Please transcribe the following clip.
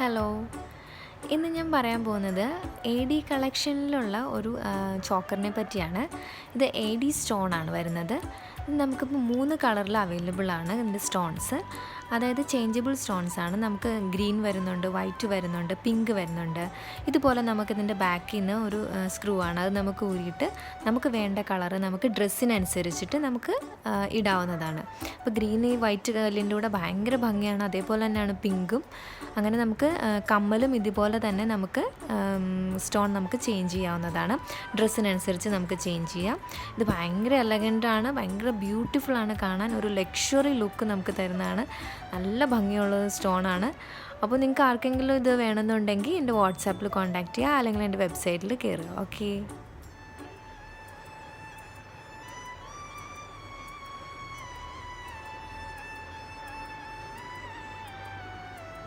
Hello, ഇന്ന് ഞാൻ പറയാൻ പോകുന്നത് എ ഡി കളക്ഷനിലുള്ള ഒരു ചോക്കറിനെ പറ്റിയാണ്. ഇത് എ ഡി സ്റ്റോൺ ആണ് വരുന്നത്. നമുക്കിപ്പോൾ 3 കളറിൽ അവൈലബിൾ ആണ് ഇതിൻ്റെ സ്റ്റോൺസ്. അതായത് ചേഞ്ചബിൾ സ്റ്റോൺസ് ആണ്. നമുക്ക് ഗ്രീൻ വരുന്നുണ്ട്, വൈറ്റ് വരുന്നുണ്ട്, പിങ്ക് വരുന്നുണ്ട്. ഇതുപോലെ നമുക്കിതിൻ്റെ ബാക്കിൽ നിന്ന് ഒരു സ്ക്രൂ ആണ്. അത് നമുക്ക് ഊരിയിട്ട് നമുക്ക് വേണ്ട കളറ് നമുക്ക് ഡ്രസ്സിനനുസരിച്ചിട്ട് നമുക്ക് ഇടാവുന്നതാണ്. അപ്പോൾ ഗ്രീൻ ഈ വൈറ്റ് കല്ലിൻ്റെ കൂടെ ഭയങ്കര ഭംഗിയാണ്. അതേപോലെ തന്നെയാണ് പിങ്കും. അങ്ങനെ നമുക്ക് കമ്മലും ഇതുപോലെ തന്നെ നമുക്ക് സ്റ്റോൺ നമുക്ക് ചേഞ്ച് ചെയ്യാവുന്നതാണ്. ഡ്രസ്സിനനുസരിച്ച് നമുക്ക് ചേഞ്ച് ചെയ്യാം. ഇത് ഭയങ്കര എലഗൻ്റാണ്, ഭയങ്കര ബ്യൂട്ടിഫുള്ളാണ് കാണാൻ. ഒരു ലക്ഷറി ലുക്ക് നമുക്ക് തരുന്നതാണ്. നല്ല ഭംഗിയുള്ള സ്റ്റോണാണ്. അപ്പോൾ നിങ്ങൾക്ക് ആർക്കെങ്കിലും ഇത് വേണമെന്നുണ്ടെങ്കിൽ എൻ്റെ വാട്സാപ്പിൽ കോൺടാക്റ്റ് ചെയ്യുക, അല്ലെങ്കിൽ എൻ്റെ വെബ്സൈറ്റിൽ കയറുക. ഓക്കെ.